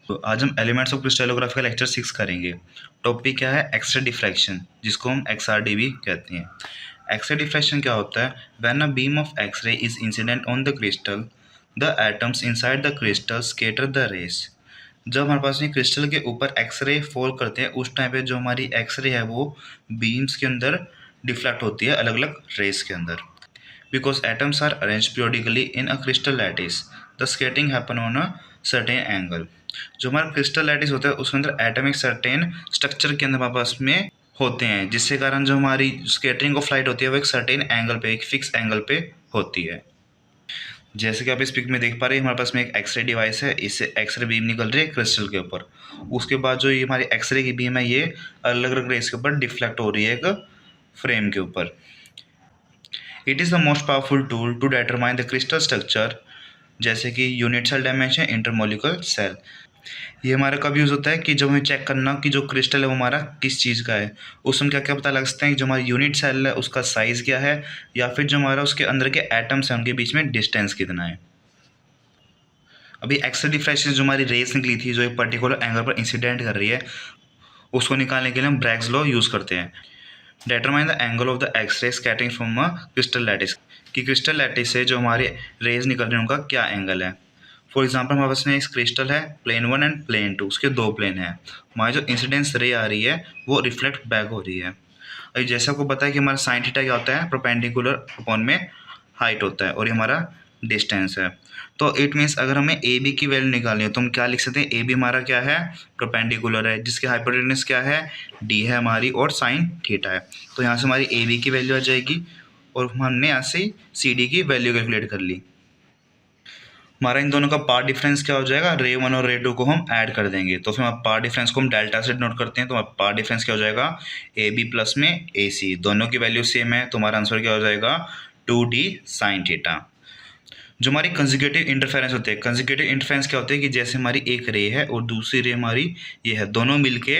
तो आज हम एलिमेंट्स ऑफ क्रिस्टलोग्राफी का लेक्चर 6 करेंगे। टॉपिक क्या है? एक्सरे डिफ्रैक्शन, जिसको हम XRD भी कहते हैं। एक्सरे डिफ्रैक्शन क्या होता है? When a beam of x-ray is incident on the crystal, the atoms inside the crystal scatter the rays. जब हमारे पास में क्रिस्टल के ऊपर एक्सरे फॉल करते हैं, उस टाइम पे जो हमारी एक्सरे है वो बीम्स के अंदर डिफ्लेक्ट होती है, अलग अलग रेस के अंदर। Because atoms are arranged periodically in a crystal lattice, the scattering happen on a certain angle। जो हमारा क्रिस्टल लैटिस होता है उसके अंदर एटम एक सर्टेन स्ट्रक्चर के अंदर आपस में होते हैं, जिसके कारण जो हमारी स्कैटरिंग ऑफ लाइट होती है वो एक सर्टेन एंगल पे, एक फिक्स एंगल पे होती है। जैसे कि आप इस पिक में देख पा रहे हैं, हमारे पास में एक एक्सरे डिवाइस है, इससे एक्सरे बीम निकल रही है क्रिस्टल के ऊपर। उसके बाद जो ये हमारी एक्सरे की बीम है ये अलग अलग रेस के ऊपर डिफ्लेक्ट हो रही है एक फ्रेम के ऊपर। It is the most powerful tool to determine the crystal structure, जैसे कि unit cell dimension, intermolecular cell. ये हमारा कब यूज़ होता है कि जब हमें चेक करना कि जो क्रिस्टल है वो हमारा किस चीज़ का है। उसमें क्या क्या पता लग सकता है कि जो हमारा यूनिट सेल है उसका साइज़ क्या है, या फिर जो हमारा उसके अंदर के एटम्स हैं उनके बीच में डिस्टेंस कितना है। अभी एक्सरे डिफ्रैक्शन जो हमारी रेस निकली थी, जो एक पर्टिकुलर एंगल पर इंसिडेंट कर रही है, उसको निकालने के लिए हम ब्रैग्स लॉ यूज़ करते हैं। Determine the angle of the x-ray scattering from a crystal lattice, कि क्रिस्टल लैटिस से जो हमारे रेज निकल रहे हैं उनका क्या एंगल है। फॉर एग्जाम्पल हमारे पास में एक क्रिस्टल है, प्लेन 1 एंड प्लेन 2, उसके दो प्लेन हैं। हमारी जो इंसिडेंस रे आ रही है वो रिफ्लेक्ट बैक हो रही है। अभी जैसे आपको पता है कि हमारा साइन थीटा क्या होता है? परपेंडिकुलर अपॉन में हाइट होता है, और ये हमारा डिस्टेंस है। तो इट मीन्स अगर हमें ए बी की वैल्यू निकालनी है तो हम क्या लिख सकते हैं? ए बी हमारा क्या है? परपेंडिकुलर है, जिसकी हाइपोटेन्यूज क्या है? डी है हमारी, और साइन थीटा है। तो यहाँ से हमारी ए बी की वैल्यू आ जाएगी, और हमने यहाँ से सी डी की वैल्यू कैलकुलेट कर ली। हमारा इन दोनों का पार्ट डिफरेंस क्या हो जाएगा? रे 1 और रे 2 को हम ऐड कर देंगे, तो फिर हम पार्ट डिफरेंस को हम डेल्टा से नोट करते हैं। तो हमारा पार्ट डिफरेंस क्या हो जाएगा? ए बी प्लस में ए सी, दोनों की वैल्यू सेम है, तो हमारा आंसर क्या हो जाएगा? 2D sine theta. जो हमारी कंसेक्यूटिव इंटरफेरेंस होते हैं, कंसेक्यूटिव इंटरफेरेंस क्या होते हैं कि जैसे हमारी एक रे है और दूसरी रे हमारी ये है, दोनों मिलके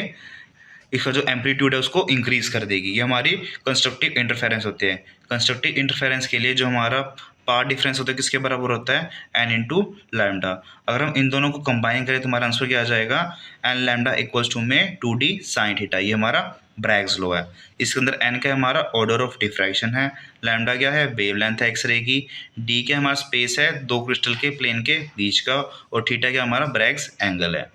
इसका जो एम्पलीट्यूड है उसको इंक्रीज कर देगी। ये हमारी कंस्ट्रक्टिव इंटरफेरेंस होते हैं। कंस्ट्रक्टिव इंटरफेरेंस के लिए जो हमारा पार्ट डिफरेंस होता है किसके बराबर होता है? N into lambda. अगर हम इन दोनों को कंबाइन करें तो हमारा आंसर क्या आ जाएगा? एन लैम्डा इक्वल्स टू में 2D साइन थीटा। ये हमारा ब्रैग्स लॉ है। इसके अंदर एन क्या है? हमारा ऑर्डर ऑफ डिफ्रैक्शन है। लैम्डा क्या है? वेवलेंथ है एक्सरे की। डी क्या हमारा? स्पेस है दो क्रिस्टल के प्लेन के बीच का। और थीटा क्या हमारा? ब्रैग्स एंगल है।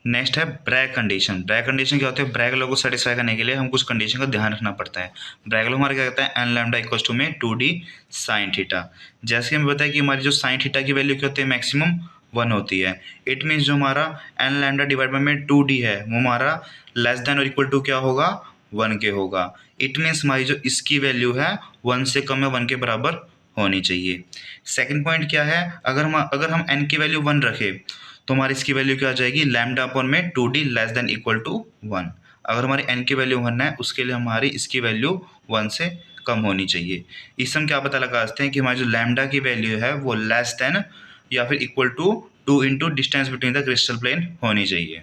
नेक्स्ट है ब्रैग कंडीशन। ब्रैग कंडीशन क्या होती है? ब्रैग लॉ को सेटिस्फाई करने के लिए हम कुछ कंडीशन का ध्यान रखना पड़ता है। ब्रैग लॉ हमारा क्या कहता है? एन लैम्डा इक्वल्स टू में 2D साइन थीटा। जैसे हमें बताया कि हमारी जो साइन थीटा की वैल्यू क्या होती है? मैक्सिमम 1 होती है। इट मीन्स जो हमारा एन लैम्डा डिवाइड बाई में 2D है वो हमारा लेस देन और इक्वल टू क्या होगा? 1 के होगा। इट मीन्स हमारी जो इसकी वैल्यू है 1 से कम है 1 के बराबर होनी चाहिए। सेकेंड पॉइंट क्या है? अगर हम एन की वैल्यू 1 रखें तो हमारी इसकी वैल्यू क्या आ जाएगी? लैम्डा अपॉन में 2D less than equal to 1। अगर हमारी एन की वैल्यू 1 है उसके लिए हमारी इसकी वैल्यू 1 से कम होनी चाहिए। इससे हम क्या पता लगा सकते हैं कि हमारी जो लैम्डा की वैल्यू है वो लेस देन या फिर equal to 2 into distance between the crystal plane होनी चाहिए।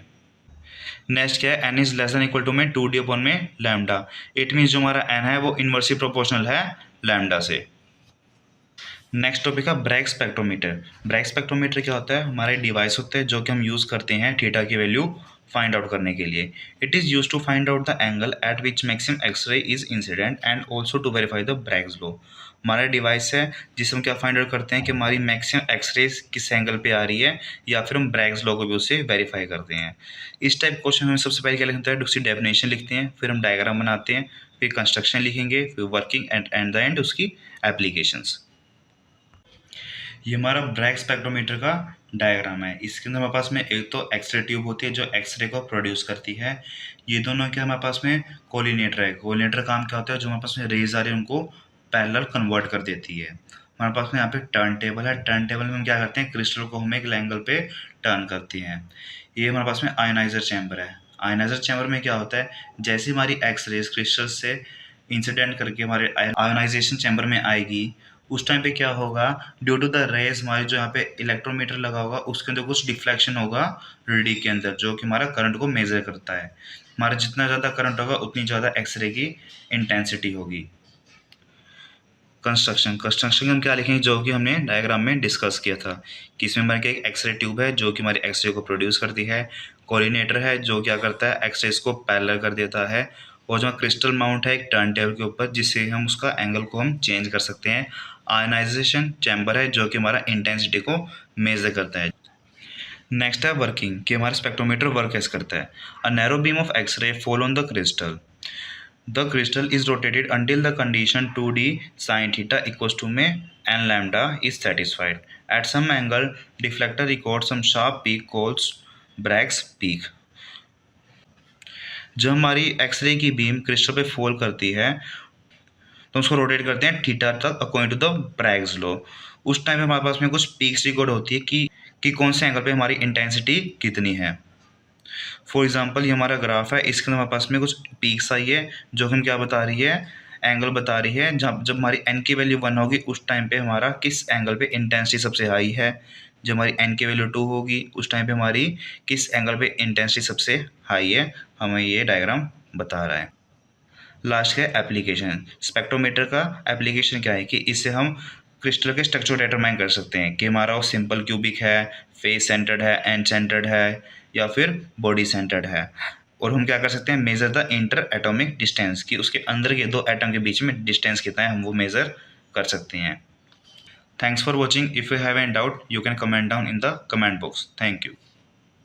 नेक्स्ट क्या है? N is less than equal to में 2D अपॉन में लैम्डा। इट मीन्स जो हमारा एन है वो इनवर्सली प्रोपोर्शनल है लैम्डा से। नेक्स्ट टॉपिक है ब्रैग स्पेक्ट्रोमीटर। ब्रैग स्पेक्ट्रोमीटर क्या होता है? हमारे डिवाइस होते हैं जो कि हम यूज़ करते हैं थीटा की वैल्यू फाइंड आउट करने के लिए। It is use to find out the angle at which maximum x-ray is incident and also to verify the Bragg's law. हमारा डिवाइस है जिससे हम क्या फाइंड आउट करते हैं कि हमारी मैक्सिमम एक्सरेज किस एंगल पे आ रही है, या फिर हम ब्रैग्स लॉ को भी उससे वेरीफाई करते हैं। इस टाइप क्वेश्चन में सबसे पहले क्या लिखते हैं? उसकी डेफिनेशन लिखते हैं, फिर हम डायग्राम बनाते हैं, फिर कंस्ट्रक्शन लिखेंगे, फिर वर्किंग एंड द एंड उसकी एप्लीकेशंस। ये हमारा ब्रैग स्पेक्ट्रोमीटर का डायग्राम है। इसके अंदर हमारे पास में एक तो एक्सरे ट्यूब होती है जो एक्सरे को प्रोड्यूस करती है। ये दोनों क्या हमारे पास में कोलिनेटर है। कोलिनेटर काम क्या होता है? जो हमारे पास में रेज आ रही है उनको पैरेलल कन्वर्ट कर देती है। हमारे पास में यहाँ पे टर्न टेबल है। टर्न टेबल में हम क्या करते हैं? क्रिस्टल को हम एक एंगल पे टर्न करते हैं। ये हमारे पास में आयनाइजर चैम्बर है। आयनाइजर चैम्बर में क्या होता है? जैसे हमारी एक्स रेज क्रिस्टल से इंसिडेंट करके हमारे आयोनाइजेशन चैम्बर में आएगी, उस टाइम पे क्या होगा? ड्यू टू द रेज हमारे जो यहाँ पे इलेक्ट्रोमीटर लगा होगा उसके अंदर कुछ डिफ्लेक्शन होगा रीडी के अंदर, जो कि हमारा करंट को मेजर करता है। हमारा जितना ज़्यादा करंट होगा उतनी ज़्यादा एक्सरे की इंटेंसिटी होगी। कंस्ट्रक्शन हम क्या लिखेंगे, जो कि हमने डायग्राम में डिस्कस किया था कि इसमें हमारे एक एक्सरे ट्यूब है जो कि हमारे एक्सरे को प्रोड्यूस करती है, कोऑर्डिनेटर है जो क्या करता है एक्सरेज को पैरेलल कर देता है, और जो क्रिस्टल माउंट है एक टर्न टेबल के ऊपर जिससे हम उसका एंगल को हम चेंज कर सकते हैं, आयनाइजेशन चैम्बर है जो कि हमारा इंटेंसिटी को मेजर करता है। नेक्स्ट है वर्किंग, कि हमारा स्पेक्ट्रोमीटर वर्क कैसे करता है। A narrow beam of x-ray fall on the crystal, the crystal is rotated until the condition 2d sin theta equals to में n lambda is satisfied. At some angle, deflector records some sharp peak called Bragg's peak. जब हमारी x ray की beam crystal पे fall करती है तो उसको rotate करते हैं थीटा तक according to the Bragg's law. उस टाइम पे हमारे पास में कुछ पीक्स रिकॉर्ड होती है कि कौन से एंगल पे हमारी इंटेंसिटी कितनी है। फॉर एग्जांपल ये हमारा ग्राफ है, इसके अंदर हमारे पास में कुछ पीक्स आई है जो हम क्या बता रही है, एंगल बता रही है। जब हमारी एन की वैल्यू 1 होगी उस टाइम पे हमारा किस एंगल पे इंटेंसिटी सबसे हाई है, जब हमारी एन की वैल्यू 2 होगी उस टाइम पे हमारी किस एंगल पे इंटेंसिटी सबसे हाई है, हमें ये डायग्राम बता रहा है। लास्ट है एप्लीकेशन। स्पेक्ट्रोमीटर का एप्लीकेशन क्या है कि इससे हम क्रिस्टल के स्ट्रक्चर डिटरमाइन कर सकते हैं कि हमारा वो सिंपल क्यूबिक है, फेस सेंटर्ड है, एंड सेंटर्ड है या फिर बॉडी सेंटर्ड है। और हम क्या कर सकते हैं, measure the inter atomic distance, कि उसके अंदर के दो एटम के बीच में डिस्टेंस कितना है हम वो मेजर कर सकते हैं। Thanks for watching. If you have any doubt you can comment down in the comment box. Thank you.